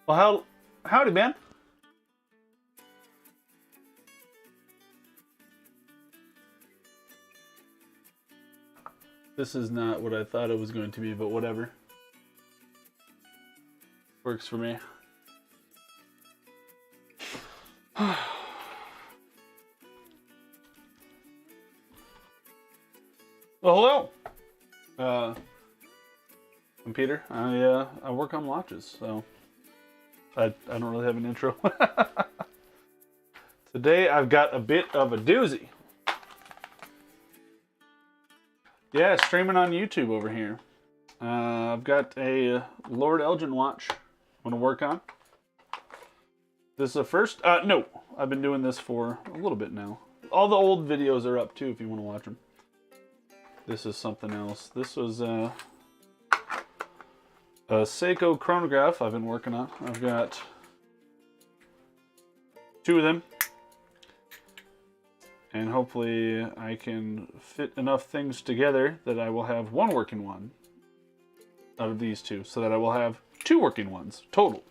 Well, howdy, man. This is not what I thought it was going to be, but whatever. Works for me. Well, hello. I'm Peter. I work on watches, so I don't really have an intro. Today I've got a bit of a doozy. Yeah, streaming on YouTube over here. I've got a Lord Elgin watch I'm going to work on. This is the first... no, I've been doing this for a little bit now. All the old videos are up too if you want to watch them. This is something else. This was a Seiko chronograph I've been working on. I've got 2 of them. And hopefully I can fit enough things together that I will have 1 working one out of these 2. So that I will have 2 working ones total.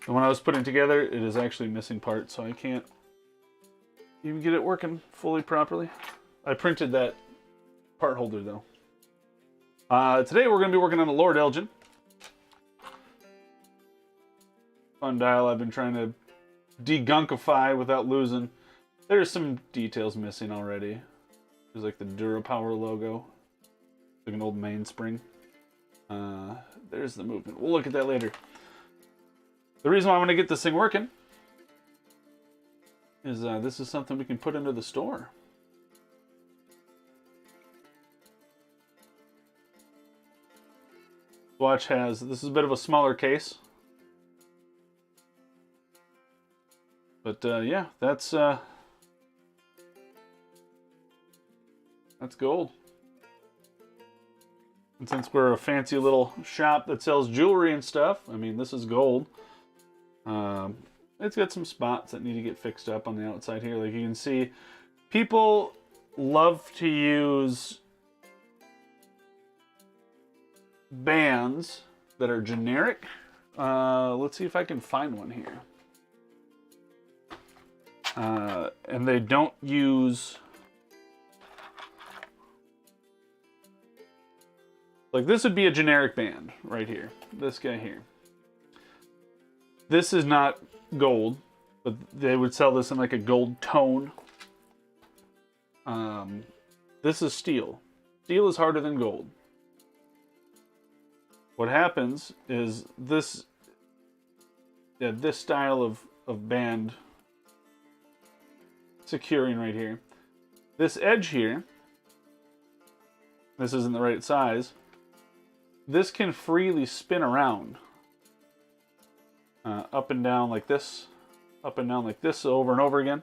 And when I was putting together, it is actually missing parts, so I can't even get it working fully properly. I printed that part holder though. Today we're going to be working on a Lord Elgin. Fun dial I've been trying to degunkify without losing. There's some details missing already. There's like the DuraPower logo. Like an old mainspring. There's the movement. We'll look at that later. The reason why I want to get this thing working is this is something we can put into the store. Watch has, this is a bit of a smaller case. But yeah, that's gold. And since we're a fancy little shop that sells jewelry and stuff, I mean, this is gold. It's got some spots that need to get fixed up on the outside here. Like you can see, people love to use bands that are generic. Let's see if I can find one here. And they don't use... Like this would be a generic band right here. This guy here. This is not gold, but they would sell this in like a gold tone. This is steel. Steel is harder than gold. What happens is this style of band securing right here. This edge here, this isn't the right size. This can freely spin around. Up and down like this, up and down like this over and over again.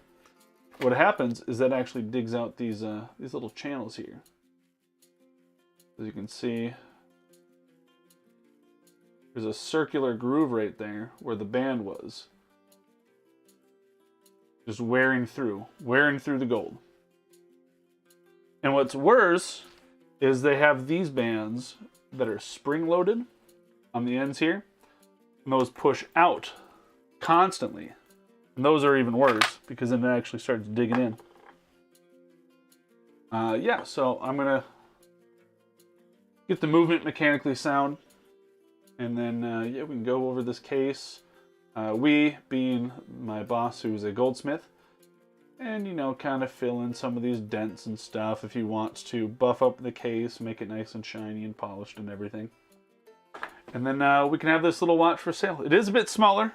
What happens is that actually digs out these little channels here. As you can see, there's a circular groove right there where the band was. Just wearing through the gold. And what's worse is they have these bands that are spring-loaded on the ends here. And those push out constantly. And those are even worse because then it actually starts digging in. Yeah, so I'm going to get the movement mechanically sound. And then, yeah, we can go over this case. We, being my boss who's a goldsmith. And, you know, kind of fill in some of these dents and stuff if he wants to. Buff up the case, make it nice and shiny and polished and everything. And then we can have this little watch for sale. It is a bit smaller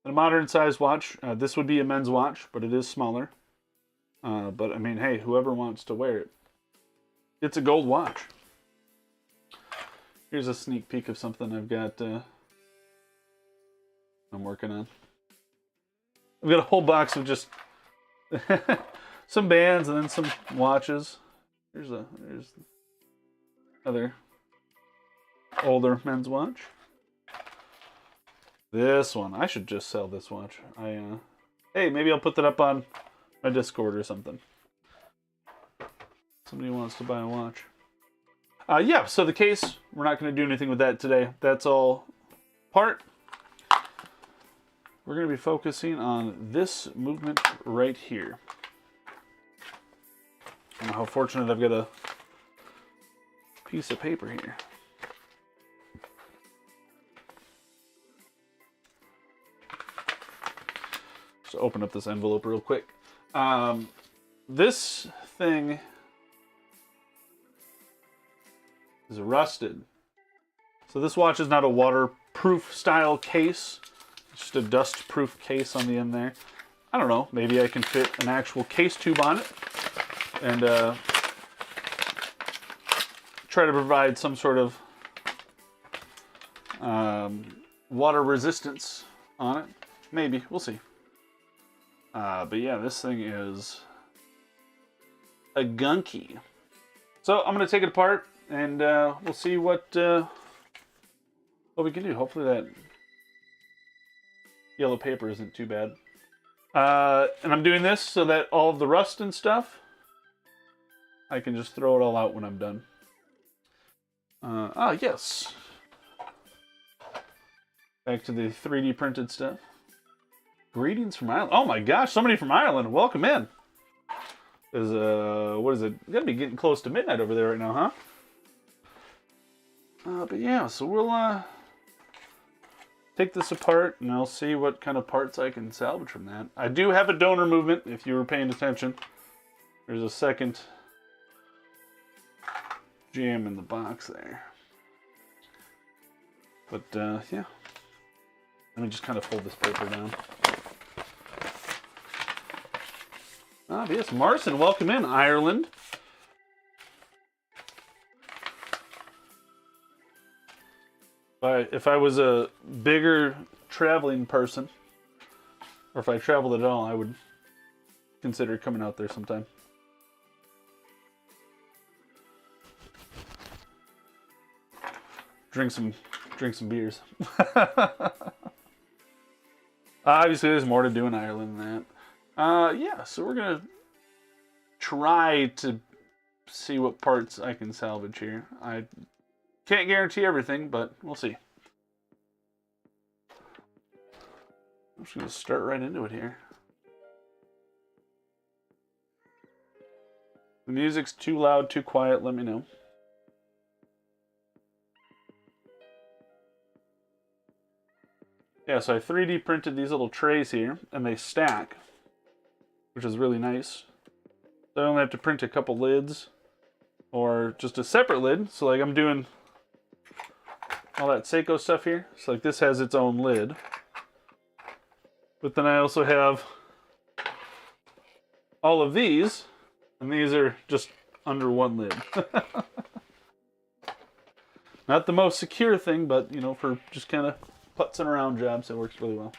than a modern size watch. This would be a men's watch, but it is smaller. But I mean, hey, whoever wants to wear it. It's a gold watch. Here's a sneak peek of something I've got I'm working on. I've got a whole box of just some bands and then some watches. There's another older men's watch. This one, I should just sell this watch. Hey, maybe I'll put that up on my Discord or something. Somebody wants to buy a watch. Yeah, so the case, we're not going to do anything with that today. That's all part. We're going to be focusing on this movement right here. I don't know how fortunate I've got a piece of paper here. Just open up this envelope real quick. This thing is rusted. So this watch is not a waterproof style case. It's just a dust-proof case on the end there. I don't know, maybe I can fit an actual case tube on it and try to provide some sort of water resistance on it. Maybe, we'll see. But yeah, this thing is a gunky. So I'm gonna take it apart and we'll see what we can do. Hopefully that yellow paper isn't too bad. And I'm doing this so that all of the rust and stuff, I can just throw it all out when I'm done. Yes. Back to the 3D printed stuff. Greetings from Ireland. Oh my gosh, somebody from Ireland. Welcome in. There's what is it? You gotta be getting close to midnight over there right now, huh? But yeah, so we'll take this apart and I'll see what kind of parts I can salvage from that. I do have a donor movement, if you were paying attention. There's a second jam in the box there. But yeah. Let me just kind of fold this paper down. But yes, Marson, welcome in, Ireland. If I was a bigger traveling person, or if I traveled at all, I would consider coming out there sometime. Drink some beers. Obviously, there's more to do in Ireland than that. Yeah, so we're gonna try to see what parts I can salvage here. I can't guarantee everything, but we'll see. I'm just gonna start right into it here. If the music's too loud, too quiet, let me know. Yeah, so I 3D printed these little trays here, and they stack, which is really nice. So I only have to print a couple lids, or just a separate lid. So like I'm doing all that Seiko stuff here. So like this has its own lid. But then I also have all of these, and these are just under one lid. Not the most secure thing, but you know, for just kind of putzing around jobs, it works really well.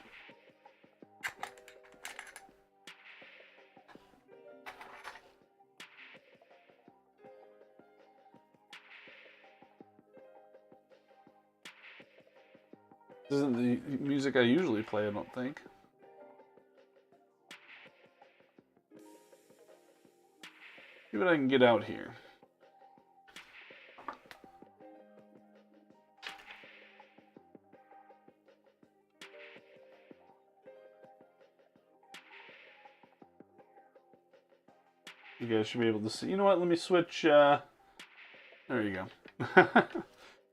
This isn't the music I usually play, I don't think. See what I can get out here. You guys should be able to see. You know what? Let me switch. There you go.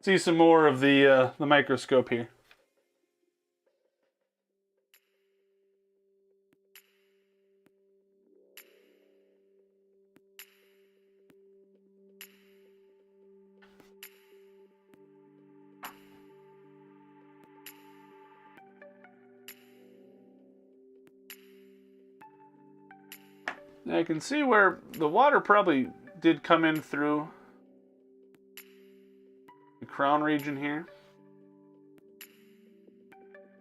See some more of the microscope here. Now I can see where the water probably did come in through the crown region here.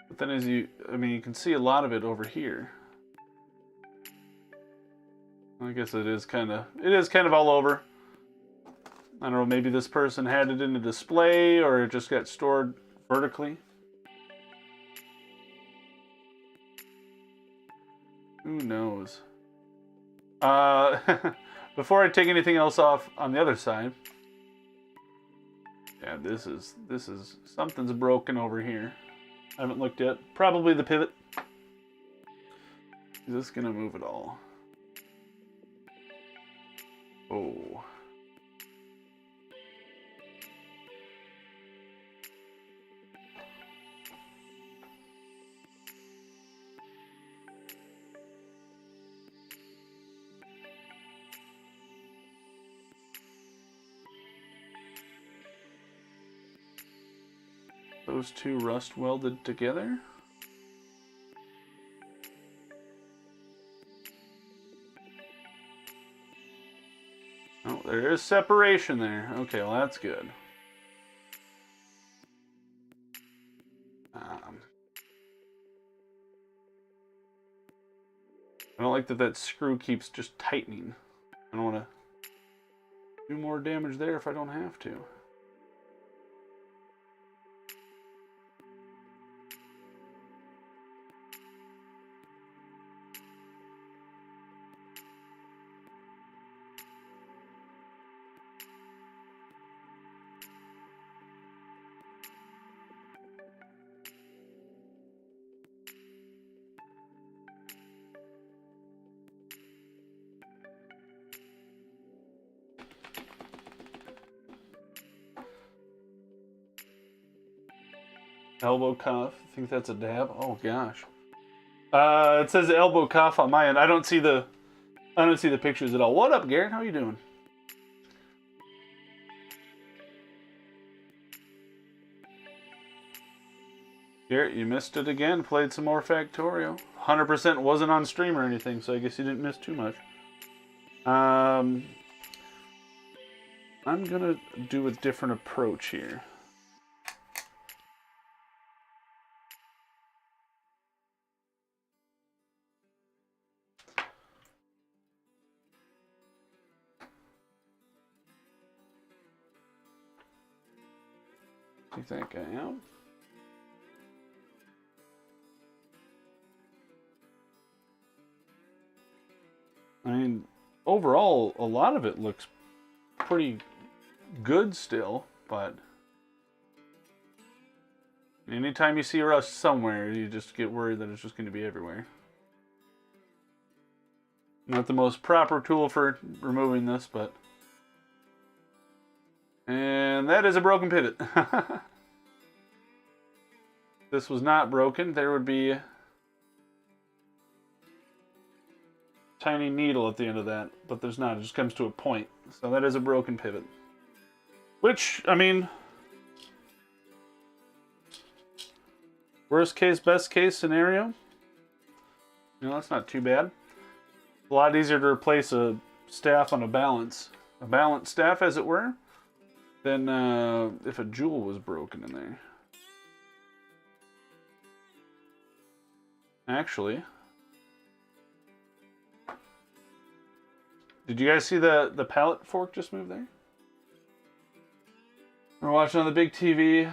But then as you can see a lot of it over here. I guess it is kind of all over. I don't know, maybe this person had it in a display or it just got stored vertically. Who knows? Before I take anything else off on the other side, Yeah, this is something's broken over here. I haven't looked yet. Probably the pivot. Is this gonna move at all? Oh. Those two rust welded together. Oh, there is separation there. Okay, well that's good. I don't like that screw keeps just tightening. I don't want to do more damage there if I don't have to. Elbow cuff. I think that's a dab. Oh gosh. It says elbow cuff on my end. I don't see the pictures at all. What up, Garrett? How you doing? Garrett, you missed it again. Played some more Factorio. 100% wasn't on stream or anything, so I guess you didn't miss too much. I'm gonna do a different approach here. Take that guy out. I mean, overall, a lot of it looks pretty good still, but anytime you see rust somewhere, you just get worried that it's just going to be everywhere. Not the most proper tool for removing this, but... And that is a broken pivot. This was not broken. There would be a tiny needle at the end of that, but there's not. It just comes to a point. So that is a broken pivot. Which, I mean, worst case, best case scenario, you know, that's not too bad. A lot easier to replace a staff on a balance staff, as it were, than if a jewel was broken in there. Actually, did you guys see the pallet fork just move there? We're watching on the big TV.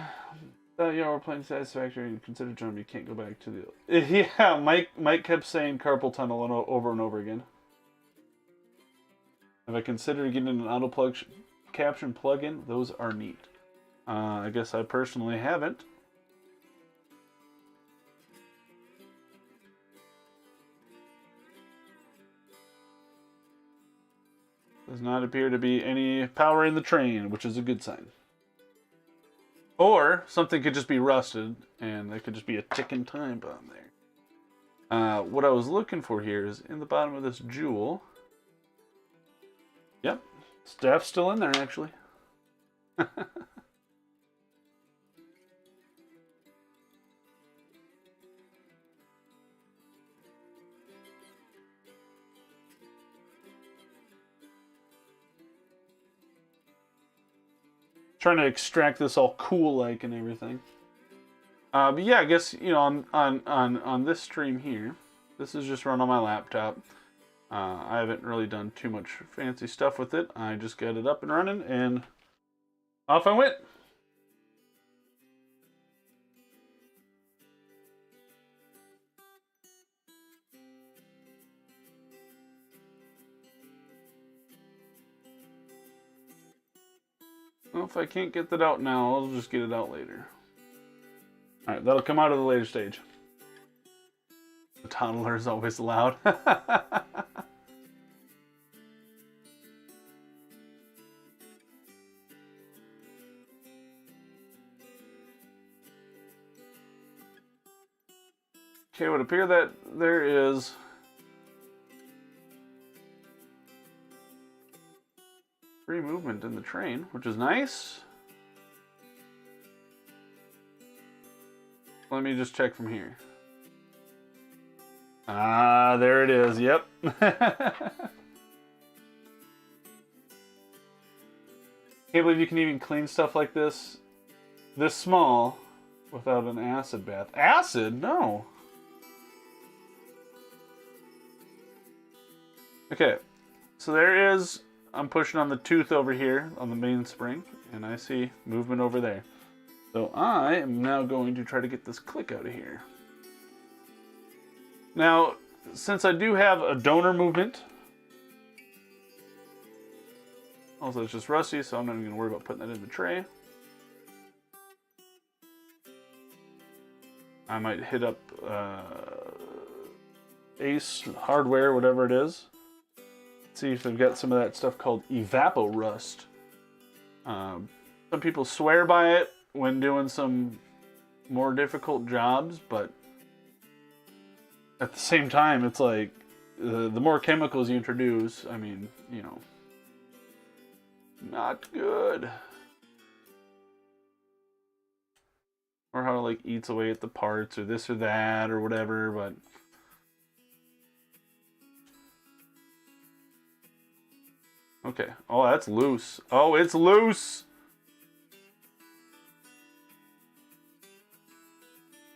Yeah, we're playing Satisfactory and consider jump. You can't go back to the... Yeah, Mike kept saying carpal tunnel over and over again. Have I considered getting an auto plug caption plugin? Those are neat. I guess I personally haven't. Does not appear to be any power in the train, which is a good sign. Or something could just be rusted, and there could just be a ticking time bomb there. What I was looking for here is in the bottom of this jewel. Yep, staff's still in there, actually. Trying to extract this all cool-like and everything. But yeah, I guess, you know, on this stream here, this is just run on my laptop. I haven't really done too much fancy stuff with it. I just got it up and running, and off I went. Well, if I can't get that out now, I'll just get it out later. Alright, that'll come out at a later stage. The toddler is always loud. Okay, it would appear that there is free movement in the train, which is nice. Let me just check from here. Ah, there it is. Yep. Can't believe you can even clean stuff like this small without an acid bath. Acid? No. Okay, so there is, I'm pushing on the tooth over here on the main spring, and I see movement over there. So I am now going to try to get this click out of here. Now, since I do have a donor movement, also it's just rusty, so I'm not even going to worry about putting that in the tray. I might hit up Ace Hardware, whatever it is. See if they've got some of that stuff called Evapo Rust. Some people swear by it when doing some more difficult jobs, but at the same time, it's like the more chemicals you introduce, I mean, you know, not good. Or how it like eats away at the parts or this or that or whatever, but okay. Oh, that's loose. Oh, it's loose.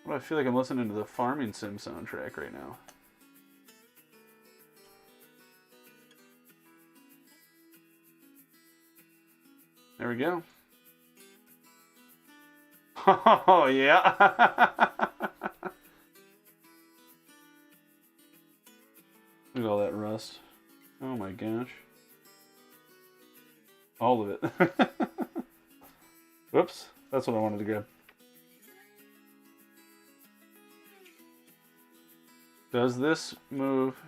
Well, I feel like I'm listening to the Farming Sim soundtrack right now. There we go. Oh, yeah. Look at all that rust. Oh my gosh. All of it. Whoops. That's what I wanted to grab. Does this move?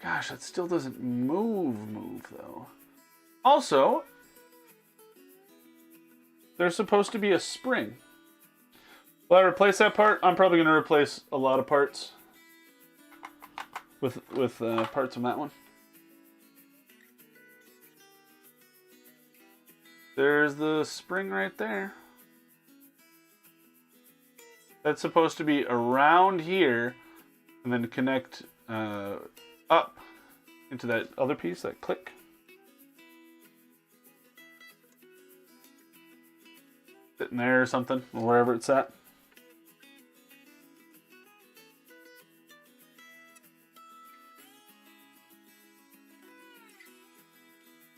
Gosh, that still doesn't move though. Also, there's supposed to be a spring. Will I replace that part? I'm probably going to replace a lot of parts with parts from that one. There's the spring right there. That's supposed to be around here and then connect up into that other piece, that click. Sitting there or something, or wherever it's at.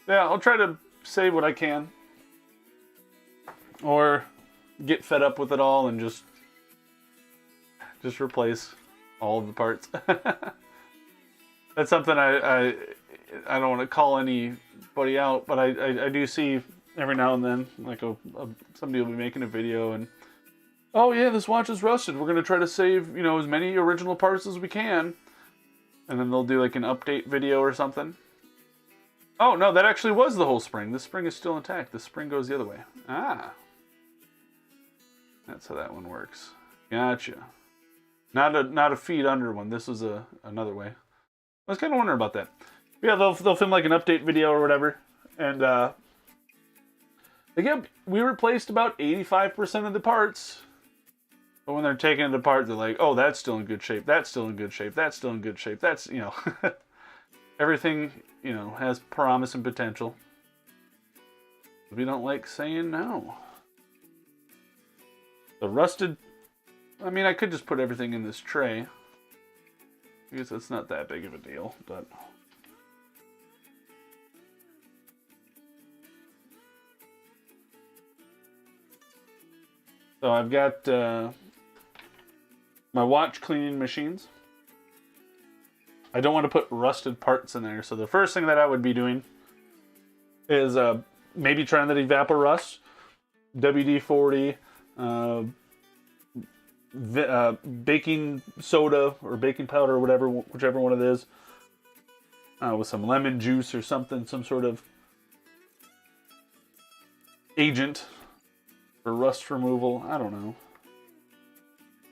Yeah, I'll try to save what I can. Or get fed up with it all and just replace all of the parts. That's something I don't want to call anybody out, but I do see every now and then, like somebody will be making a video and, oh yeah, this watch is rusted. We're going to try to save, you know, as many original parts as we can. And then they'll do like an update video or something. Oh no, that actually was the whole spring. The spring is still intact. The spring goes the other way. Ah. That's how that one works. Gotcha. Not a feed under one. This was another way. I was kind of wondering about that. Yeah, they'll film like an update video or whatever, and again, we replaced about 85% of the parts. But when they're taking it apart, they're like, "Oh, that's still in good shape. That's still in good shape. That's still in good shape. That's, you know, everything, you know, has promise and potential." We don't like saying no. The rusted, I mean, I could just put everything in this tray. I guess it's not that big of a deal, but so I've got my watch cleaning machines. I don't want to put rusted parts in there. So the first thing that I would be doing is maybe trying that Evaporust, WD-40, baking soda or baking powder or whatever, whichever one it is, with some lemon juice or something, some sort of agent for rust removal. I don't know.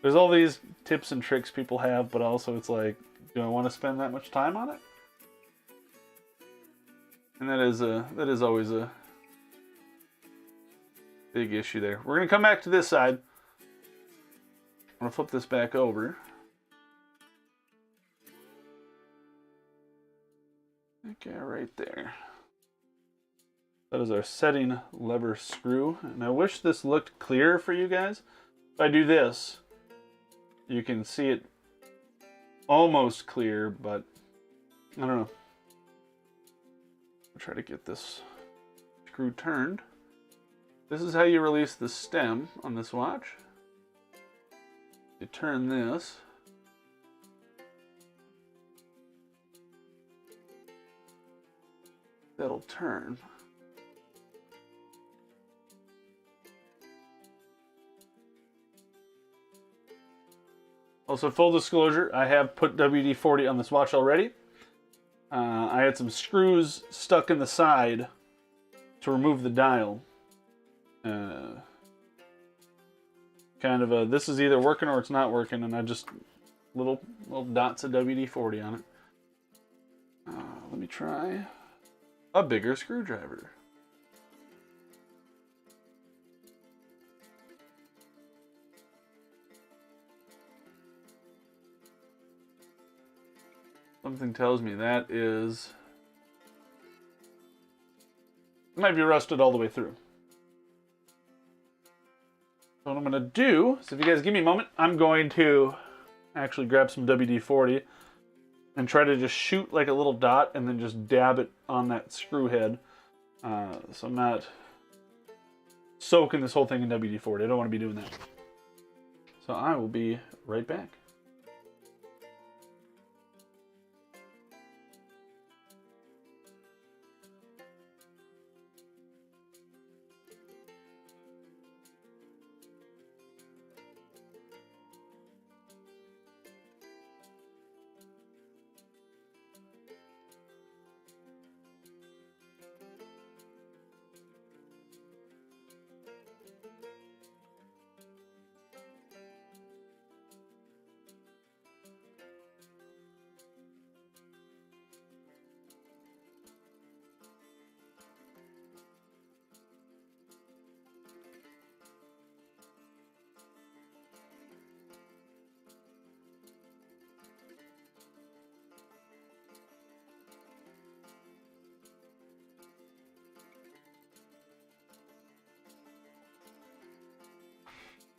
There's all these tips and tricks people have, but also it's like, do I want to spend that much time on it? And that is always a big issue there. We're going to come back to this side. I'm going to flip this back over. Okay, right there. That is our setting lever screw. And I wish this looked clearer for you guys. If I do this, you can see it almost clear, but I don't know. I'll try to get this screw turned. This is how you release the stem on this watch. You turn this. That'll turn. Also, full disclosure, I have put WD-40 on this watch already. I had some screws stuck in the side to remove the dial. Kind of a, this is either working or it's not working, and I just little dots of WD-40 on it. Let me try a bigger screwdriver. Something tells me that is... it might be rusted all the way through. So what I'm going to do, so if you guys give me a moment, I'm going to actually grab some WD-40 and try to just shoot like a little dot and then just dab it on that screw head. So I'm not soaking this whole thing in WD-40. I don't want to be doing that. So I will be right back.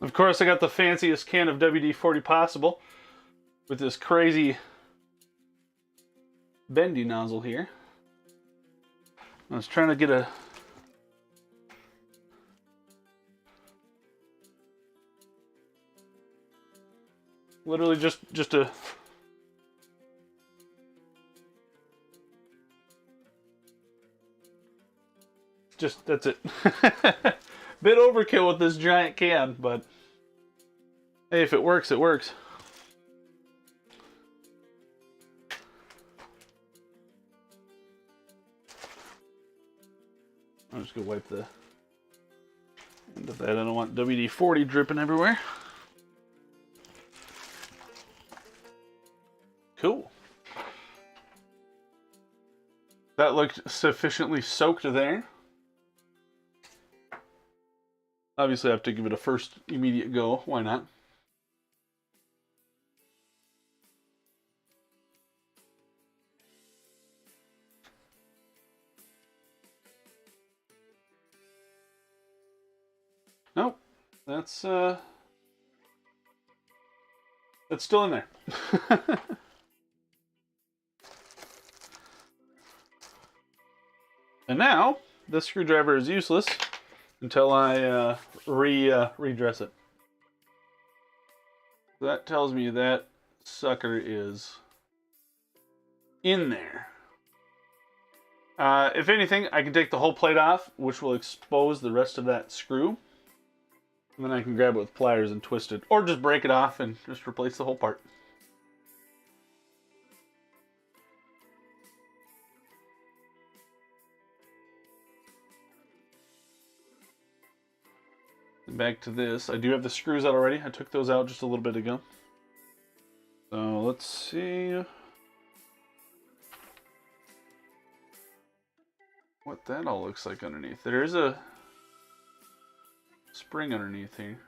Of course, I got the fanciest can of WD-40 possible with this crazy bendy nozzle here. I was trying to get a literally just a that's it. Bit overkill with this giant can, but hey, if it works, it works. I'm just gonna wipe the end of that. I don't want WD-40 dripping everywhere. Cool. That looked sufficiently soaked there. Obviously, I have to give it a first immediate go. Why not? Nope. That's still in there. And now, this screwdriver is useless until I redress it. That tells me that sucker is in there. If anything, I can take the whole plate off, which will expose the rest of that screw. And then I can grab it with pliers and twist it, or just break it off and just replace the whole part. And back to this. I do have the screws out already. I took those out just a little bit ago. So let's see what that all looks like underneath. There is a spring underneath here.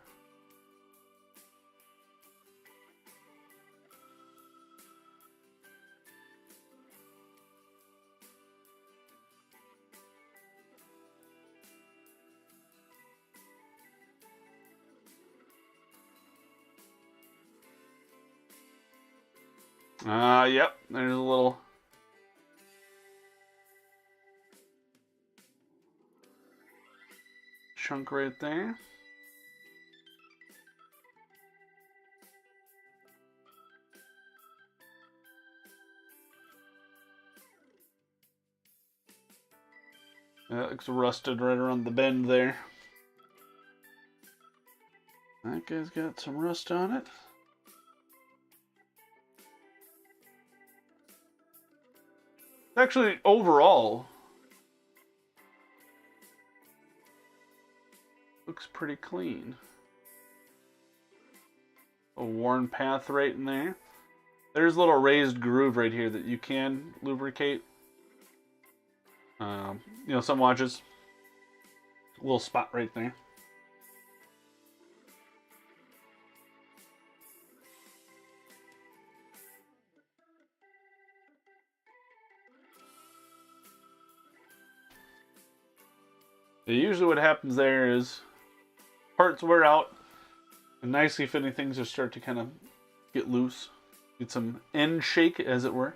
Yep, there's a little chunk right there. That looks rusted right around the bend there. That guy's got some rust on it. Actually, overall, looks pretty clean. A worn path right in there. There's a little raised groove right here that you can lubricate. You know, some watches. A little spot right there. Usually what happens there is parts wear out and nicely fitting things just start to kind of get loose. Get some end shake, as it were.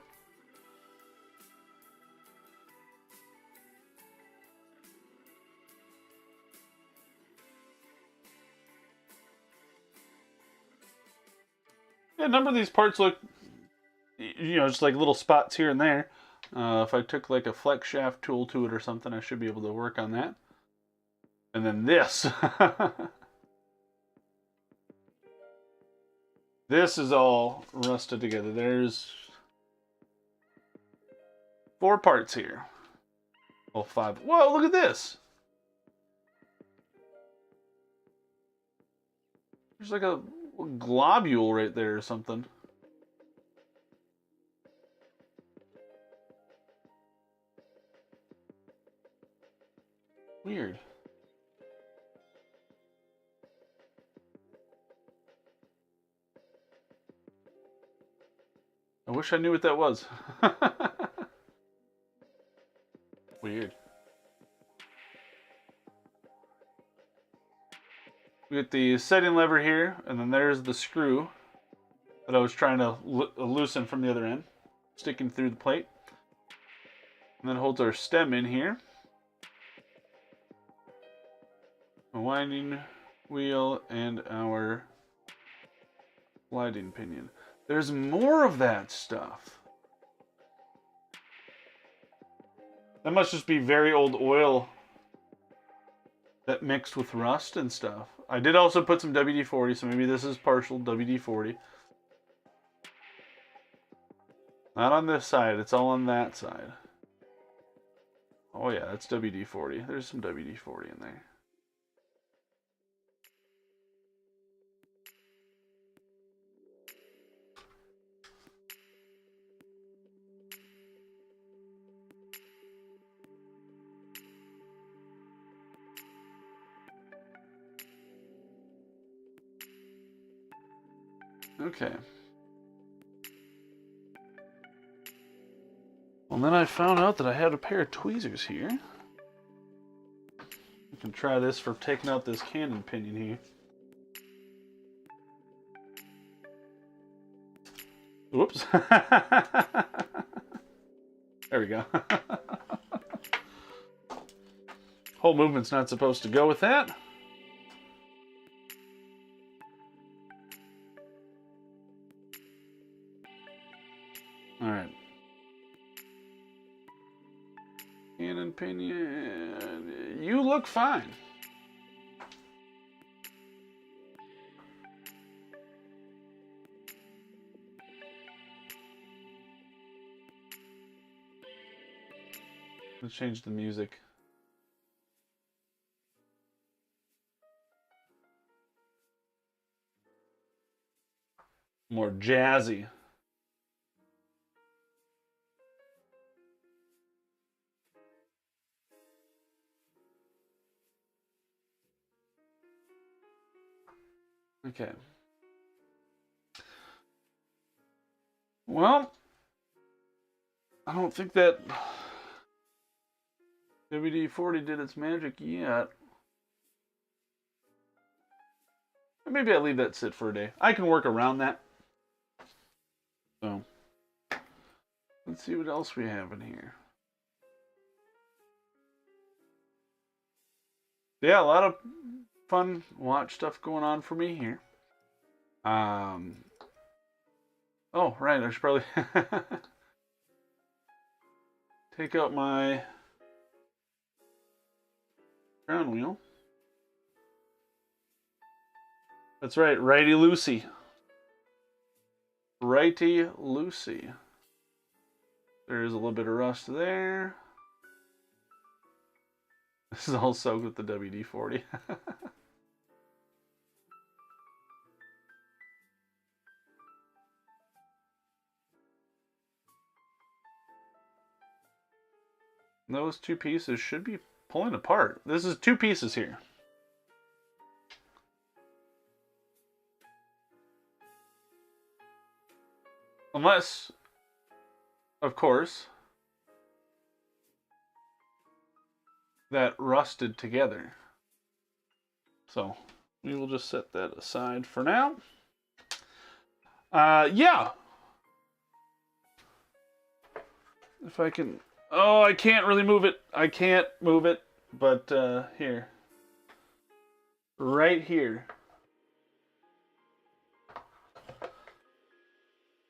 Yeah, a number of these parts look, you know, just like little spots here and there. If I took like a flex shaft tool to it or something, I should be able to work on that. And then this. This is all rusted together. There's 4 parts here. Oh, 5. Whoa, look at this. There's like a globule right there or something. Weird. I wish I knew what that was. Weird. We get the setting lever here, and then there's the screw that I was trying to loosen from the other end, sticking through the plate. And then holds our stem in here. A winding wheel and our sliding pinion. There's more of that stuff. That must just be very old oil that mixed with rust and stuff. I did also put some WD-40, so maybe this is partial WD-40. Not on this side, it's all on that side. Oh yeah, that's WD-40. There's some WD-40 in there. Okay. Well, then I found out that I had a pair of tweezers here. You can try this for taking out this cannon pinion here. Whoops. There we go. Whole movement's not supposed to go with that. Alright. Second opinion. You look fine. Let's change the music. More jazzy. Okay. Well, I don't think that WD-40 did its magic yet. Maybe I leave that sit for a day. I can work around that. So, let's see what else we have in here. Yeah, a lot of fun watch stuff going on for me here. Oh, right, I should probably take out my crown wheel. That's right, righty-loosey. Righty-loosey. There's a little bit of rust there. This is all soaked with the WD-40. Those two pieces should be pulling apart. This is two pieces here. Unless, of course, that rusted together. So we will just set that aside for now. Yeah. If I can... Oh, I can't really move it. I can't move it. But here. Right here.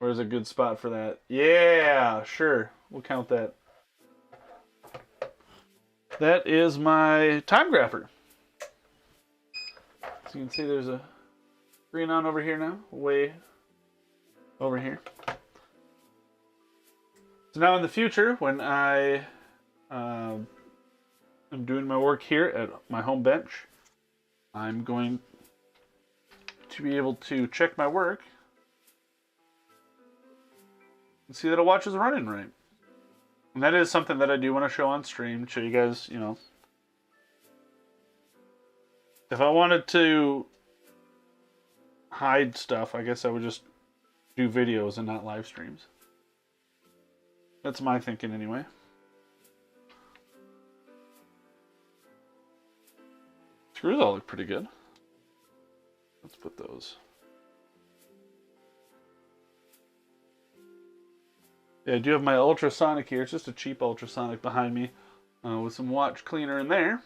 Where's a good spot for that? Yeah, sure. We'll count that. That is my time grapher. So you can see there's a green on over here now. Way over here. So now in the future, when I am doing my work here at my home bench, I'm going to be able to check my work and see that a watch is running right. And that is something that I do want to show on stream, show you guys, you know. If I wanted to hide stuff, I guess I would just do videos and not live streams. That's my thinking anyway. Screws all look pretty good. Let's put those. Yeah, I do have my ultrasonic here. It's just a cheap ultrasonic behind me with some watch cleaner in there.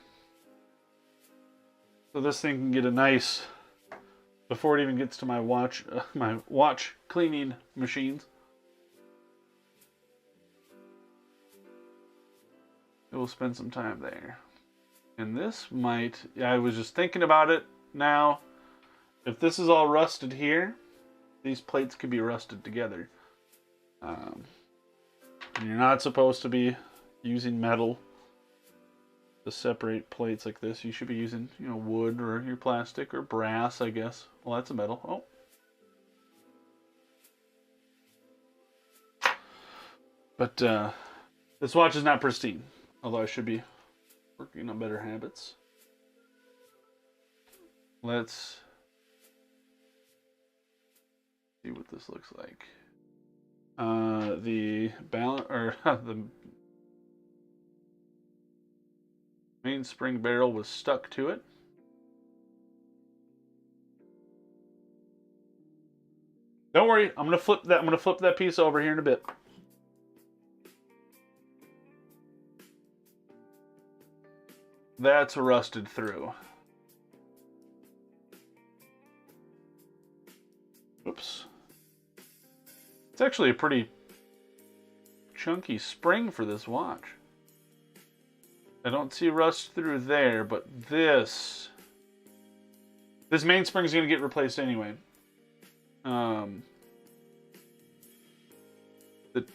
So this thing can get a nice, before it even gets to my watch cleaning machines. It will spend some time there. And this might, I was just thinking about it now. If this is all rusted here, these plates could be rusted together. And you're not supposed to be using metal to separate plates like this. You should be using, you know, wood or your plastic or brass, I guess. Well, that's a metal. Oh. But this watch is not pristine, although I should be working on better habits. Let's see what this looks like. The balance, or the mainspring barrel was stuck to it. Don't worry, I'm gonna flip that piece over here in a bit. That's rusted through. Oops. It's actually a pretty chunky spring for this watch. I don't see rust through there, but this mainspring is going to get replaced anyway. The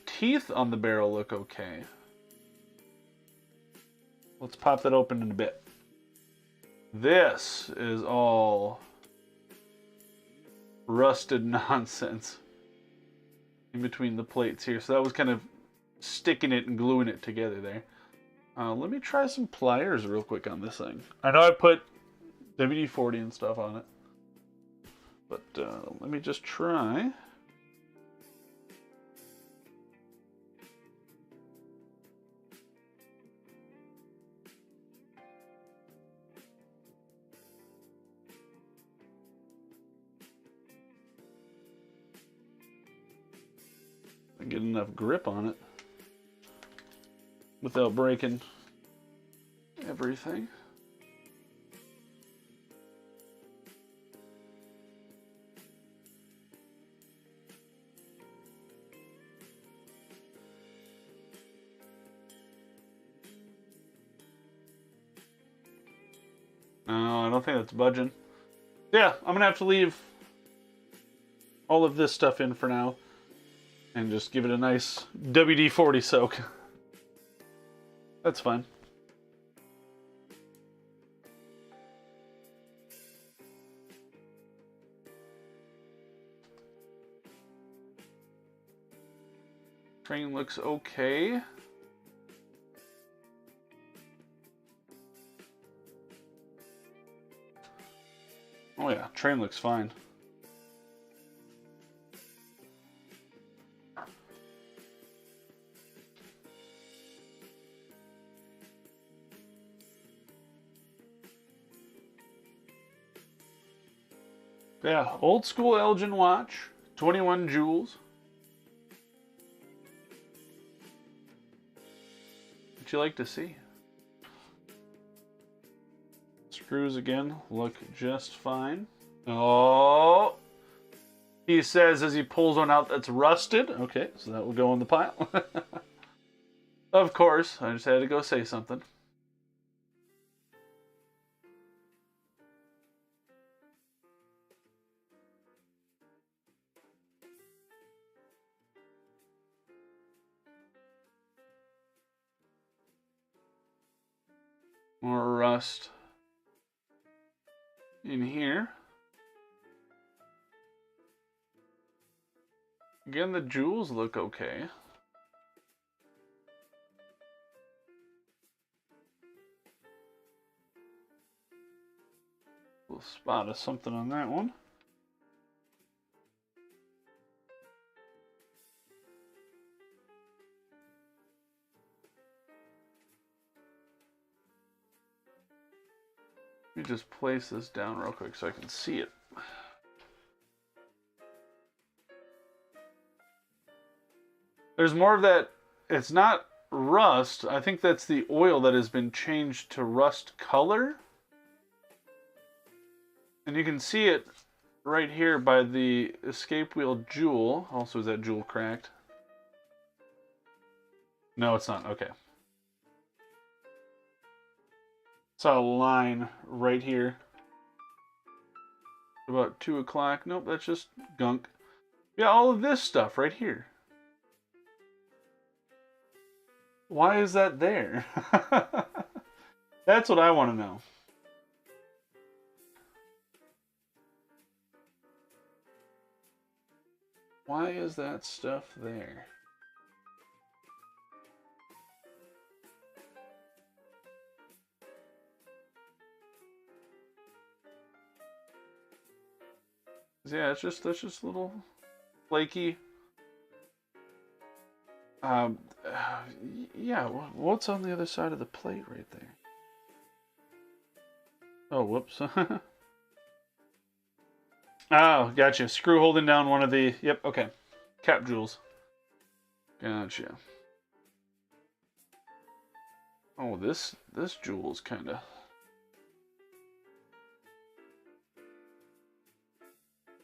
teeth on the barrel look okay. Let's pop that open in a bit. This is all rusted nonsense in between the plates here. So that was kind of sticking it and gluing it together there. Let me try some pliers real quick on this thing. I know I put WD-40 and stuff on it, but let me just try. Get enough grip on it without breaking everything. No, I don't think that's budging. Yeah, I'm gonna have to leave all of this stuff in for now and just give it a nice WD-40 soak. That's fine. Train looks okay. Oh yeah, train looks fine. Yeah, old school Elgin watch, 21 joules. What you like to see? Screws again look just fine. Oh, he says as he pulls one out that's rusted. Okay, so that will go in the pile. Of course, I just had to go say something. More rust in here. Again, the jewels look okay. Little spot of something on that one. Let me just place this down real quick so I can see it. There's more of that. It's not rust. I think that's the oil that has been changed to rust color. And you can see it right here by the escape wheel jewel. Also, is that jewel cracked? No, it's not. Okay. Saw a line right here. About 2 o'clock. Nope, that's just gunk. Yeah, all of this stuff right here. Why is that there? That's what I want to know. Why is that stuff there? Yeah, it's just that's just a little flaky. Yeah, what's on the other side of the plate right there? Oh, whoops. Oh, gotcha. Screw holding down one of the, yep, okay. Cap jewels. Gotcha. Oh, this jewel's kind of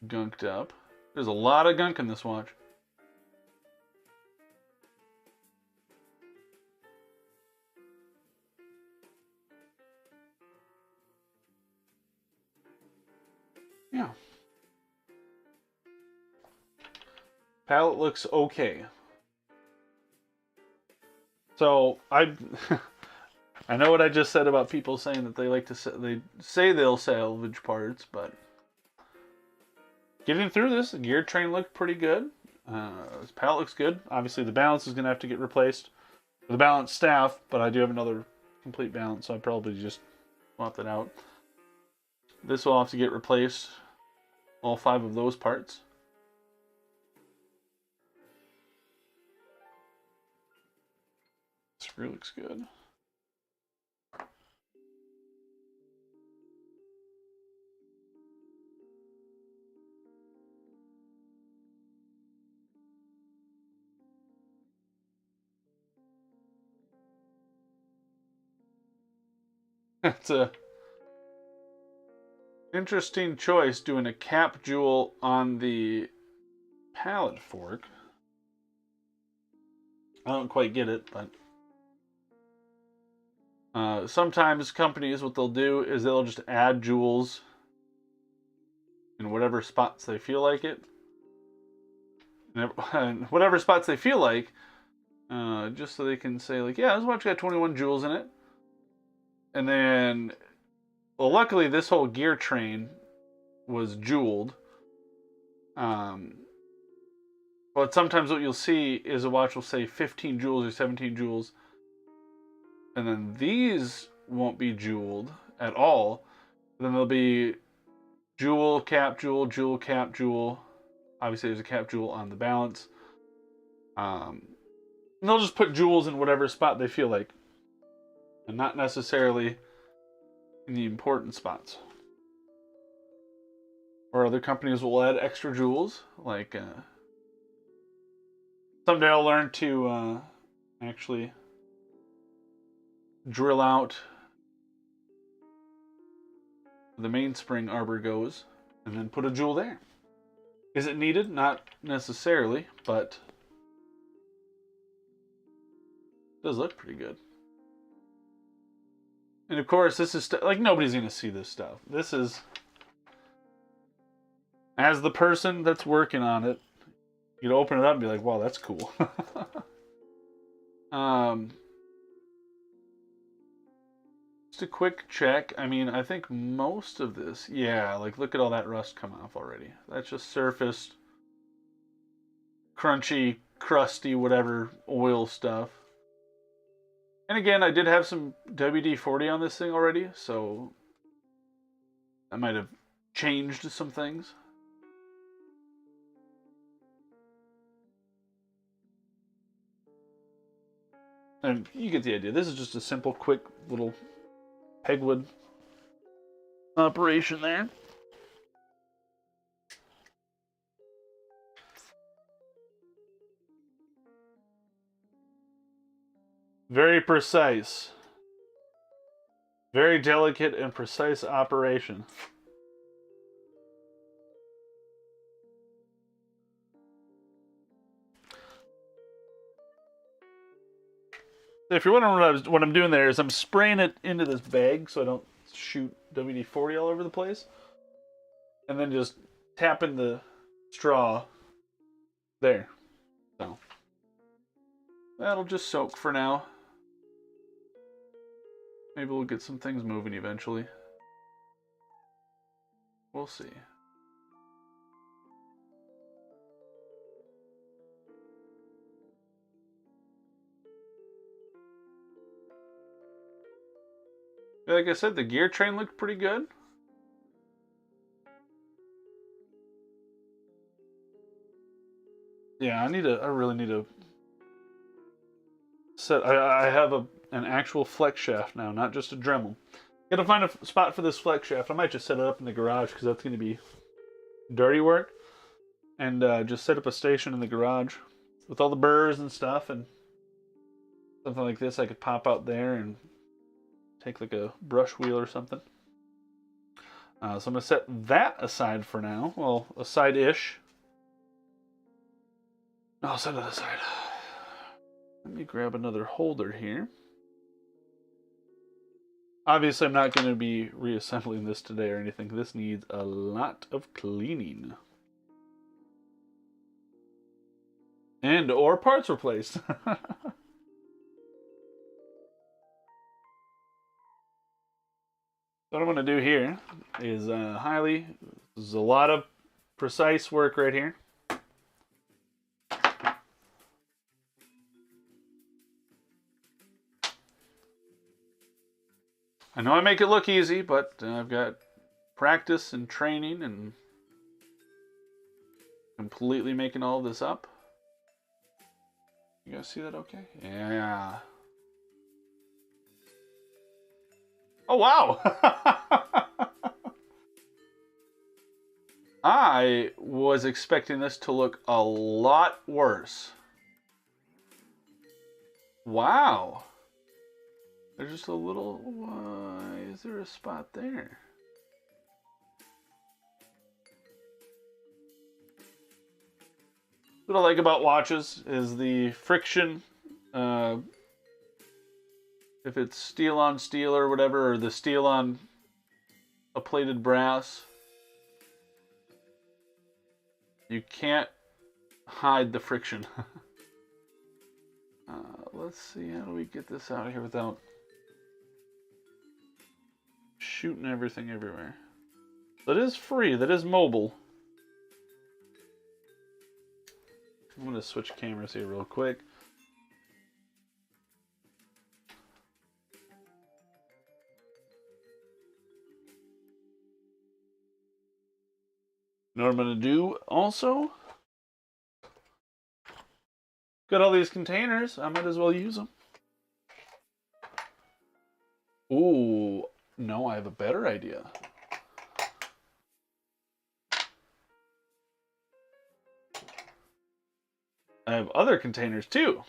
gunked up. There's a lot of gunk in this watch. Yeah. Palette looks okay. So I I know what I just said about people saying that they like to they say they'll salvage parts, but getting through this, the gear train looked pretty good. This palette looks good. Obviously, the balance is going to have to get replaced. The balance staff, but I do have another complete balance, so I probably just swap that out. This will have to get replaced. All 5 of those parts. Screw looks good. It's a interesting choice doing a cap jewel on the pallet fork. I don't quite get it, but sometimes companies, what they'll do is they'll just add jewels in whatever spots they feel like it. And whatever spots they feel like, just so they can say, like, yeah, this watch got 21 jewels in it. And then, well, luckily this whole gear train was jeweled. But sometimes what you'll see is a watch will say 15 jewels or 17 jewels. And then these won't be jeweled at all. Then there'll be jewel, cap, jewel, jewel, cap, jewel. Obviously, there's a cap jewel on the balance. And they'll just put jewels in whatever spot they feel like. And not necessarily in the important spots. Or other companies will add extra jewels. Like, someday I'll learn to actually drill out the mainspring arbor goes and then put a jewel there. Is it needed? Not necessarily, but it does look pretty good. And of course, this is like nobody's going to see this stuff. This is, as the person that's working on it, you'd open it up and be like, wow, that's cool. Just a quick check. I mean, I think most of this, yeah, like look at all that rust come off already. That's just surfaced, crunchy, crusty, whatever oil stuff. And again, I did have some WD-40 on this thing already, so I might have changed some things. And you get the idea. This is just a simple, quick little pegwood operation there. Very precise. Very delicate and precise operation. If you're wondering what I'm doing there is I'm spraying it into this bag so I don't shoot WD-40 all over the place. And then just tapping the straw there. So that'll just soak for now. Maybe we'll get some things moving eventually. We'll see. Like I said, the gear train looked pretty good. Yeah, I really need to set. I have an actual flex shaft now, not just a Dremel. Gotta find a spot for this flex shaft. I might just set it up in the garage because that's going to be dirty work. And just set up a station in the garage with all the burrs and stuff, and something like this I could pop out there and take like a brush wheel or something. So I'm going to set that aside for now. Well, aside-ish. I'll set it aside. Let me grab another holder here. Obviously, I'm not going to be reassembling this today or anything. This needs a lot of cleaning. And or parts replaced. What I'm going to do here is this is a lot of precise work right here. I know I make it look easy, but I've got practice and training and completely making all this up. You guys see that okay? Yeah. Oh, wow! I was expecting this to look a lot worse. Wow. There's just a little... Why is there a spot there? What I like about watches is the friction. If it's steel on steel or whatever, or the steel on a plated brass, you can't hide the friction. Let's see, how do we get this out of here without shooting everything everywhere? That is free, that is mobile. I'm going to switch cameras here real quick. You know what I'm going to do also? Got all these containers, I might as well use them. Ooh, no, I have a better idea. I have other containers too.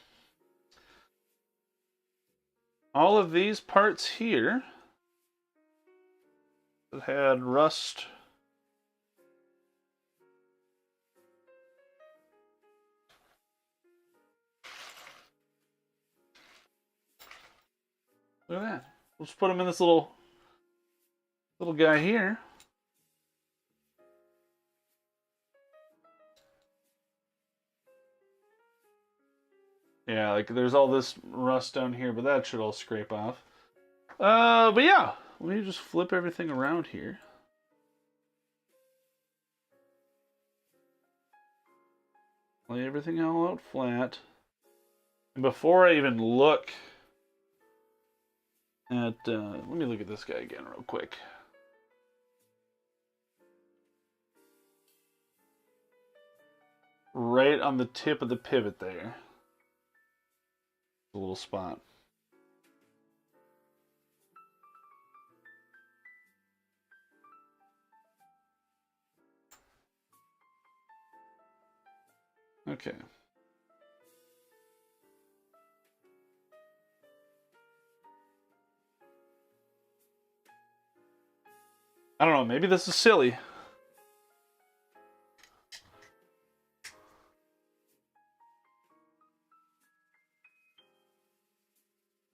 All of these parts here that had rust. Look at that. We'll just put them in this little guy here. Yeah, like there's all this rust down here, but that should all scrape off. But yeah, let me just flip everything around here. Lay everything all out flat. And before I even look at, let me look at this guy again real quick. Right on the tip of the pivot there. A little spot. Okay. I don't know, maybe this is silly.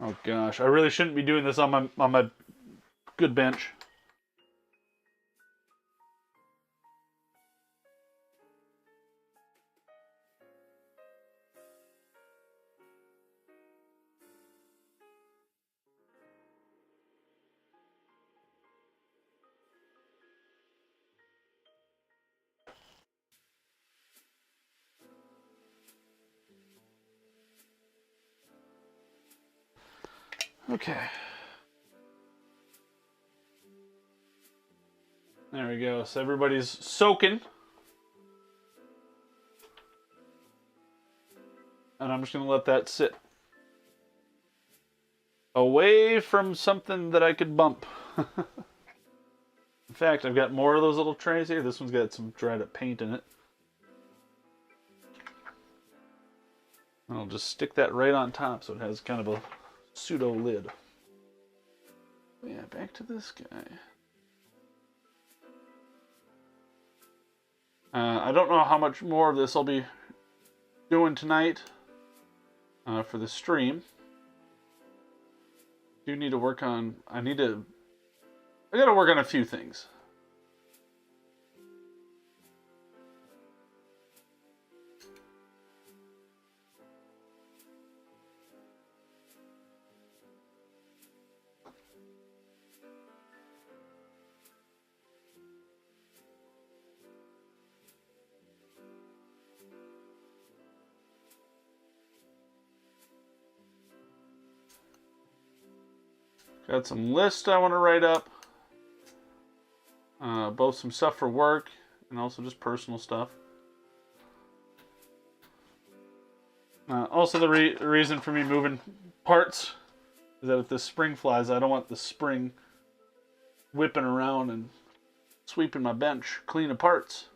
Oh gosh, I really shouldn't be doing this on my good bench. Okay. There we go. So everybody's soaking. And I'm just going to let that sit away from something that I could bump. In fact, I've got more of those little trays here. This one's got some dried up paint in it. I'll just stick that right on top so it has kind of a pseudo lid. Yeah, back to this guy. I don't know how much more of this I'll be doing tonight for the stream. do need to work on. I gotta work on a few things. Got some lists I want to write up. Both some stuff for work and also just personal stuff. Also, the reason for me moving parts is that if this spring flies, I don't want the spring whipping around and sweeping my bench clean of parts.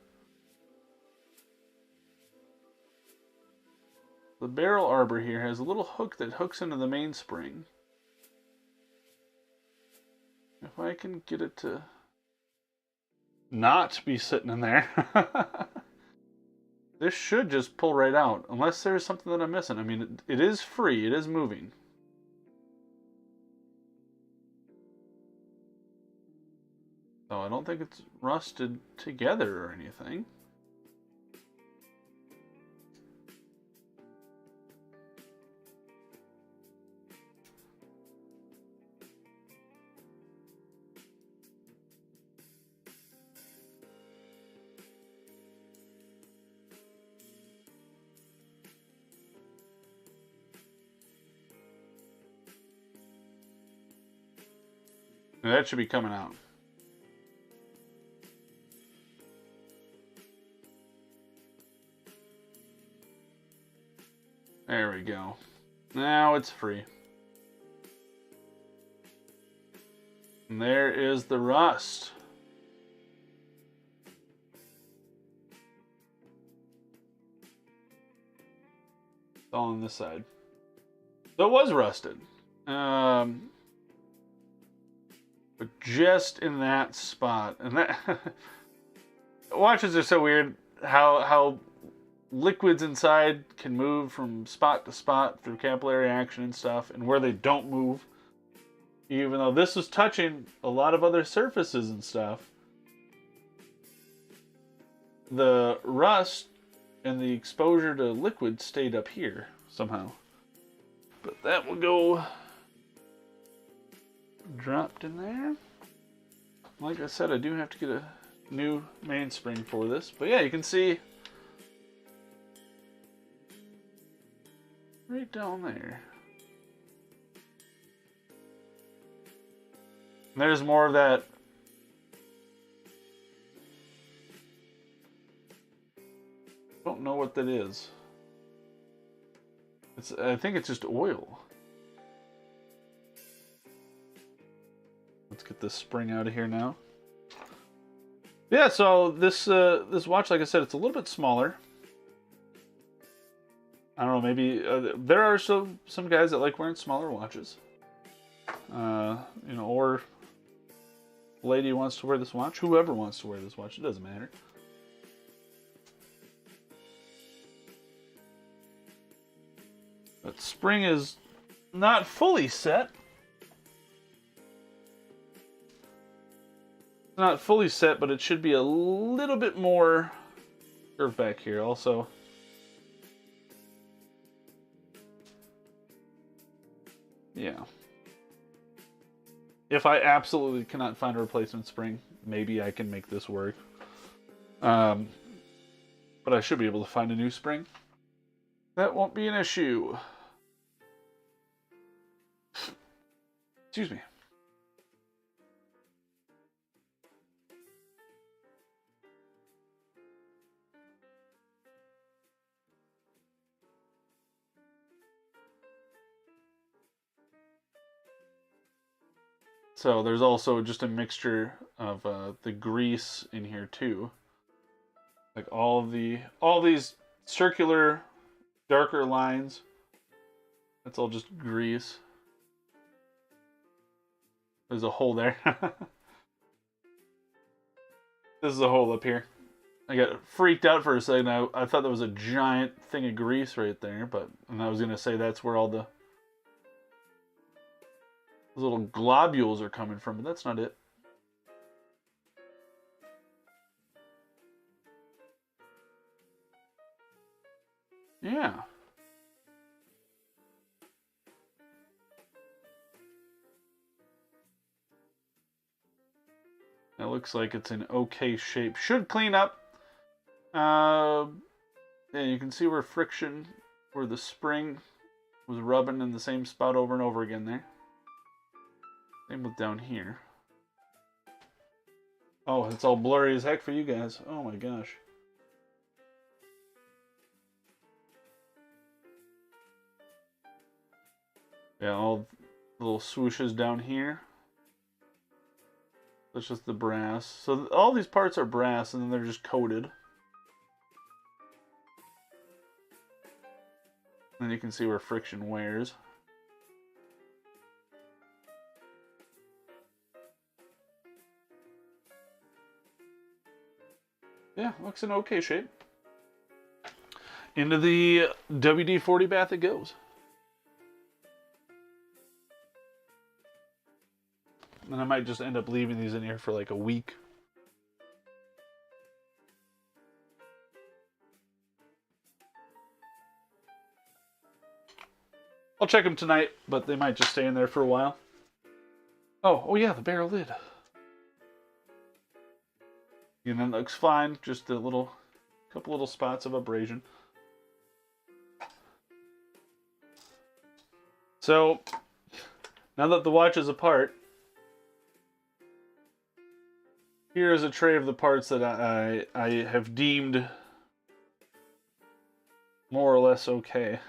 The barrel arbor here has a little hook that hooks into the mainspring. If I can get it to not be sitting in there, this should just pull right out, unless there's something that I'm missing. I mean, it is free, it is moving. So I don't think it's rusted together or anything. And that should be coming out. There we go. Now it's free. And there is the rust. It's all on this side. So it was rusted. But just in that spot. And that watches are so weird how liquids inside can move from spot to spot through capillary action and stuff, and where they don't move. Even though this was touching a lot of other surfaces and stuff, the rust and the exposure to liquid stayed up here somehow. But that will go dropped in there. Like I said, I do have to get a new mainspring for this. But yeah, you can see right down there. And there's more of that don't know what that is. I think it's just oil. Let's get this spring out of here now. Yeah, so this watch, like I said, it's a little bit smaller. I don't know, maybe there are some guys that like wearing smaller watches. You know, or lady who wants to wear this watch, whoever wants to wear this watch, it doesn't matter. But spring is not fully set. It's not fully set, but it should be a little bit more curved back here also. Yeah. If I absolutely cannot find a replacement spring, maybe I can make this work. But I should be able to find a new spring. That won't be an issue. Excuse me. So there's also just a mixture of the grease in here too. Like all these circular darker lines. That's all just grease. There's a hole there. This is a hole up here. I got freaked out for a second. I thought that was a giant thing of grease right there, and I was gonna say that's where all the Those little globules are coming from, but that's not it. Yeah. It looks like it's in okay shape. Should clean up. Yeah, you can see where friction, where the spring was rubbing in the same spot over and over again there. Same with down here. Oh, it's all blurry as heck for you guys. Oh my gosh. Yeah, all the little swooshes down here. That's just the brass. So all these parts are brass, and then they're just coated. And you can see where friction wears. Yeah, looks in okay shape. Into the WD-40 bath it goes. And I might just end up leaving these in here for like a week. I'll check them tonight, but they might just stay in there for a while. Oh yeah, the barrel lid. And then it looks fine, just a couple little spots of abrasion. So, now that the watch is apart, here is a tray of the parts that I have deemed more or less okay.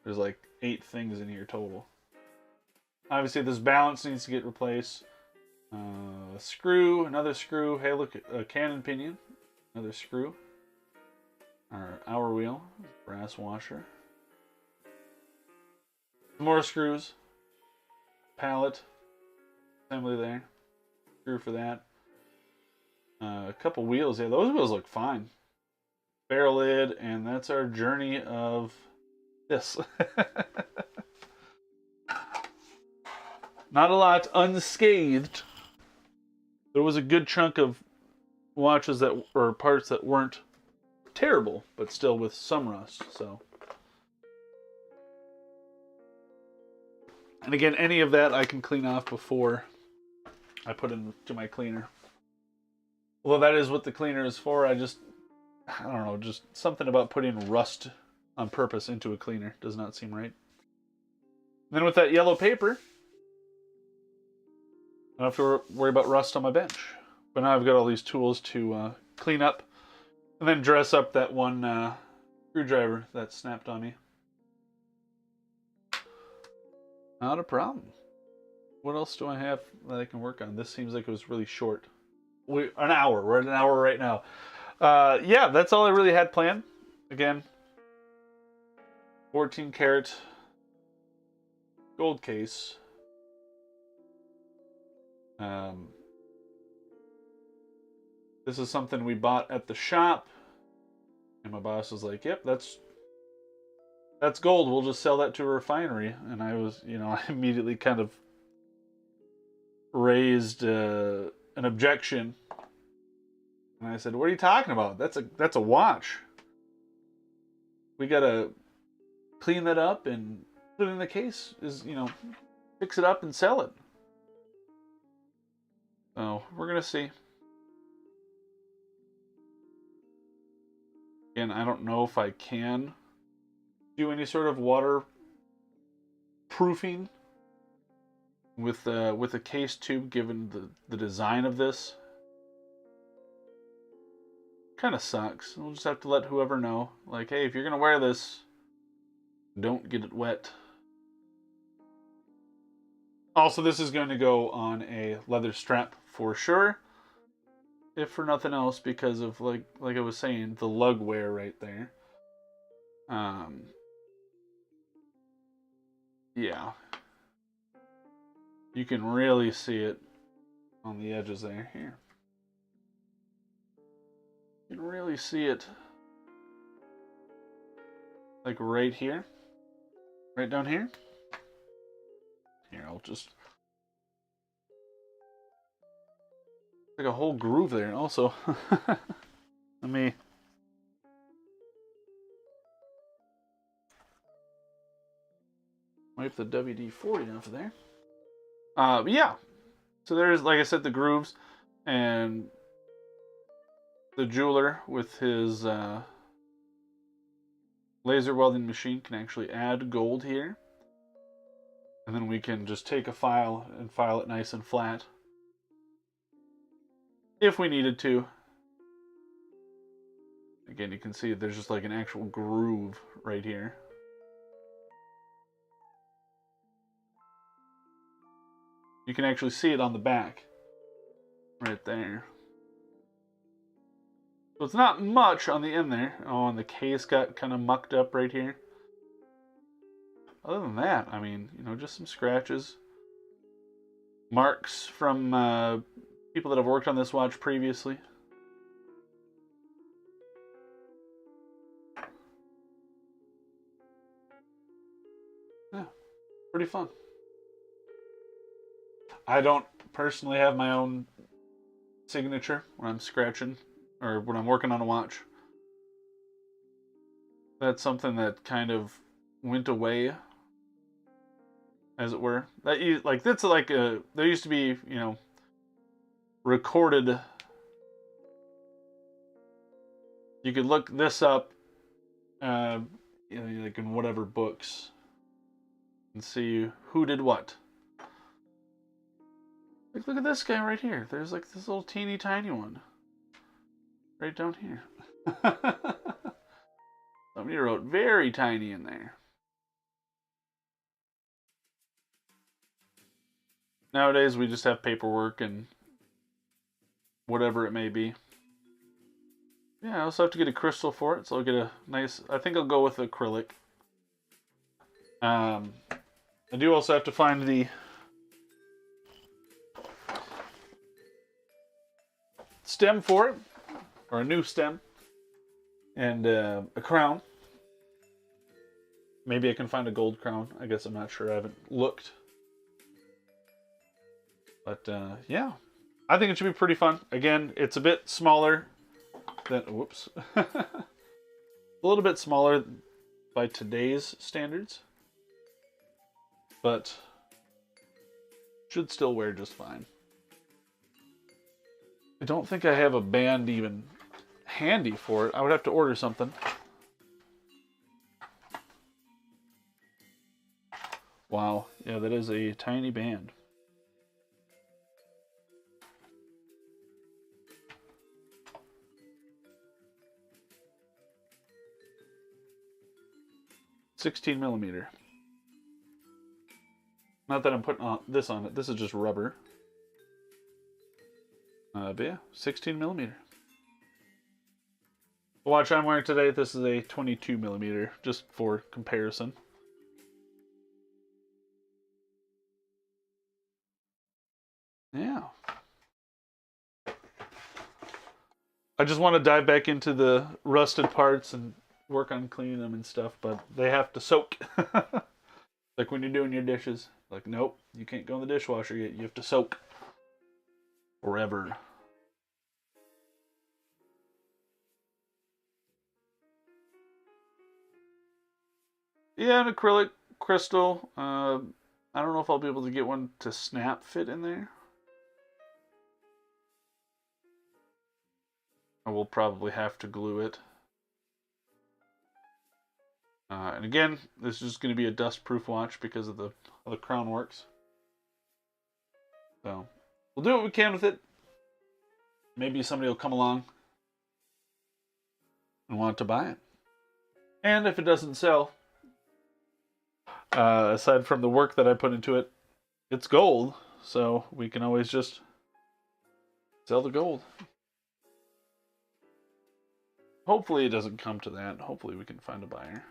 There's like 8 things in here total. Obviously, this balance needs to get replaced. A screw, another screw. Hey, look, a cannon pinion, another screw. Our hour wheel, brass washer. More screws. Pallet. Assembly there. Screw for that. A couple wheels. Yeah, those wheels look fine. Barrel lid, and that's our journey of this. Not a lot unscathed. There was a good chunk of watches or parts that weren't terrible, but still with some rust. So, and again, any of that I can clean off before I put into my cleaner. Although that is what the cleaner is for. I don't know, just something about putting rust on purpose into a cleaner does not seem right. And then with that yellow paper, I don't have to worry about rust on my bench. But now I've got all these tools to clean up and then dress up that one screwdriver that snapped on me. Not a problem. What else do I have that I can work on? This seems like it was really short. An hour. We're at an hour right now. Yeah, that's all I really had planned. Again, 14 karat gold case. This is something we bought at the shop, and my boss was like, "Yep, that's gold. We'll just sell that to a refinery." And I was, I immediately kind of raised an objection, and I said, "What are you talking about? That's a watch. We gotta clean that up and put it in the case. Fix it up and sell it." So we're gonna see. And I don't know if I can do any sort of waterproofing with a case tube, given the design of this. Kind of sucks. We'll just have to let whoever know. Like, hey, if you're gonna wear this, don't get it wet. Also, this is going to go on a leather strap for sure. If for nothing else, because of like I was saying, the lug wear right there. Yeah. You can really see it on the edges there. Here. You can really see it like right here. Right down here. know, just like a whole groove there. And also, let me wipe the WD-40 off of there. But yeah, so there's, like I said, the grooves, and the jeweler with his laser welding machine can actually add gold here. And then we can just take a file and file it nice and flat if we needed to. Again, you can see there's just like an actual groove right here. You can actually see it on the back right there. So it's not much on the end there. Oh, and the case got kind of mucked up right here. Other than that, I mean, you know, just some scratches. Marks from people that have worked on this watch previously. Yeah, pretty fun. I don't personally have my own signature when I'm scratching or when I'm working on a watch. That's something that kind of went away, as it were. That that's like a, there used to be, you know, recorded. You could look this up, you know, like in whatever books, and see who did what. Like, look at this guy right here. There's like this little teeny tiny one right down here. Somebody wrote very tiny in there. Nowadays we just have paperwork and whatever it may be. Yeah, I also have to get a crystal for it, so I'll get a nice, I think I'll go with acrylic. I do also have to find the stem for it, or a new stem, and a crown. Maybe I can find a gold crown. I guess I'm not sure. I haven't looked. But yeah, I think it should be pretty fun. Again, it's a bit smaller than, whoops, a little bit smaller by today's standards, but should still wear just fine. I don't think I have a band even handy for it. I would have to order something. Wow, yeah, that is a tiny band. $16mm. Not that I'm putting this on it. This is just rubber. But yeah, 16mm. The watch I'm wearing today, this is a 22mm, just for comparison. Yeah. I just want to dive back into the rusted parts and work on cleaning them and stuff, but they have to soak. Like when you're doing your dishes. Like, nope, you can't go in the dishwasher yet. You have to soak forever. Yeah, an acrylic crystal. I don't know if I'll be able to get one to snap fit in there. I will probably have to glue it. And again, this is just going to be a dust-proof watch because of how the crown works. So, we'll do what we can with it. Maybe somebody will come along and want to buy it. And if it doesn't sell, aside from the work that I put into it, it's gold. So, we can always just sell the gold. Hopefully it doesn't come to that. Hopefully we can find a buyer.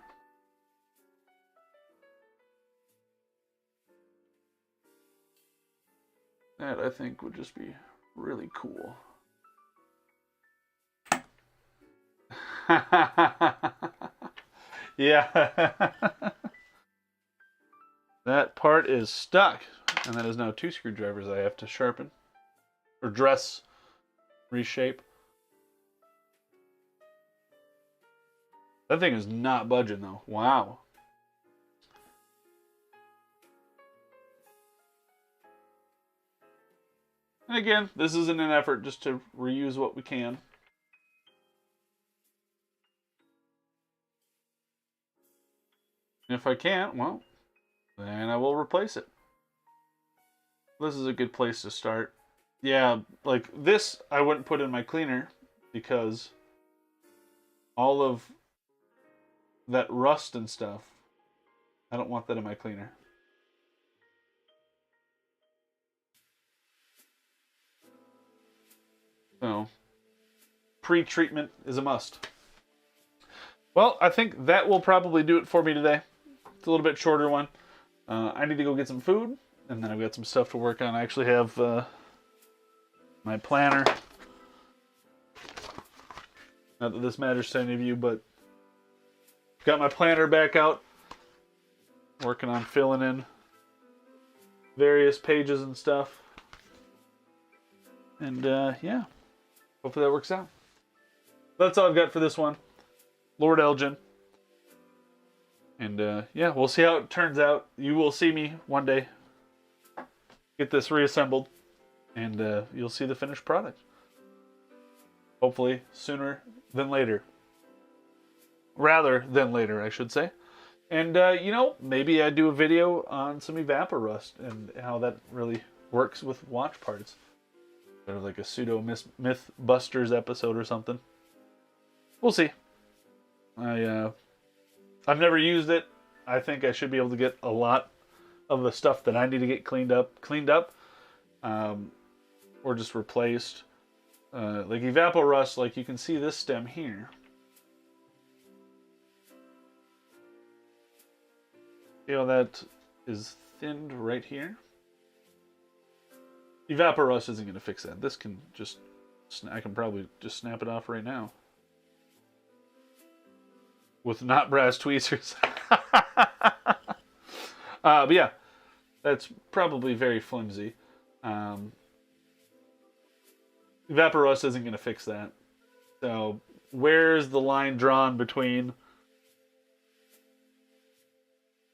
That, I think, would just be really cool. Yeah. That part is stuck. And that is now 2 screwdrivers I have to sharpen. Or dress. Reshape. That thing is not budging though. Wow. And again, this isn't an effort just to reuse what we can. And if I can't, well, then I will replace it. This is a good place to start. Yeah, like this I wouldn't put in my cleaner because all of that rust and stuff, I don't want that in my cleaner. So, pre-treatment is a must. Well, I think that will probably do it for me today. It's a little bit shorter one. I need to go get some food, and then I've got some stuff to work on. I actually have my planner. Not that this matters to any of you, but got my planner back out. Working on filling in various pages and stuff. And yeah, hopefully that works out. That's all I've got for this one. Lord Elgin. And yeah, we'll see how it turns out. You will see me one day get this reassembled, and you'll see the finished product. Hopefully sooner than later. Rather than later, I should say. And you know, maybe I do a video on some evaporust and how that really works with watch parts. Sort of like a pseudo Mythbusters episode or something. We'll see. I've never used it. I think I should be able to get a lot of the stuff that I need to get cleaned up, or just replaced. Like evaporust, like you can see this stem here. See how that is thinned right here? Evaporust isn't going to fix that. This can just, I can probably just snap it off right now. With not brass tweezers. But yeah, that's probably very flimsy. Evaporust isn't going to fix that. So where's the line drawn between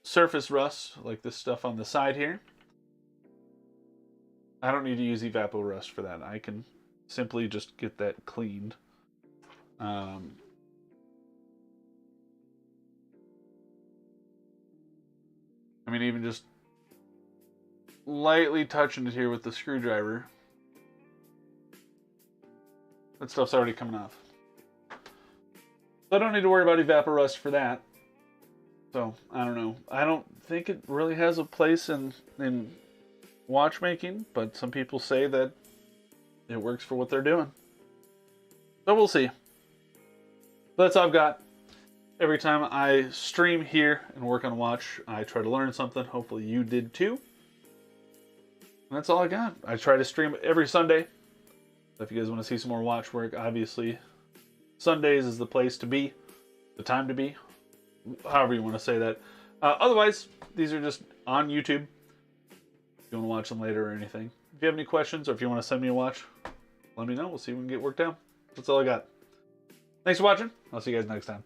surface rust, like this stuff on the side here? I don't need to use evaporust for that. I can simply just get that cleaned. I mean, even just lightly touching it here with the screwdriver, that stuff's already coming off. So I don't need to worry about evaporust for that. So, I don't know. I don't think it really has a place in watchmaking, but some people say that it works for what they're doing. So we'll see. That's all I've got. Every time I stream here and work on a watch, I try to learn something. Hopefully you did too. And that's all I got. I try to stream every Sunday. So if you guys want to see some more watch work, obviously Sundays is the place to be. The time to be. However you want to say that. Otherwise, these are just on YouTube. If you want to watch them later or anything. If you have any questions or if you want to send me a watch, let me know. We'll see if we can get worked out. That's all I got. Thanks for watching. I'll see you guys next time.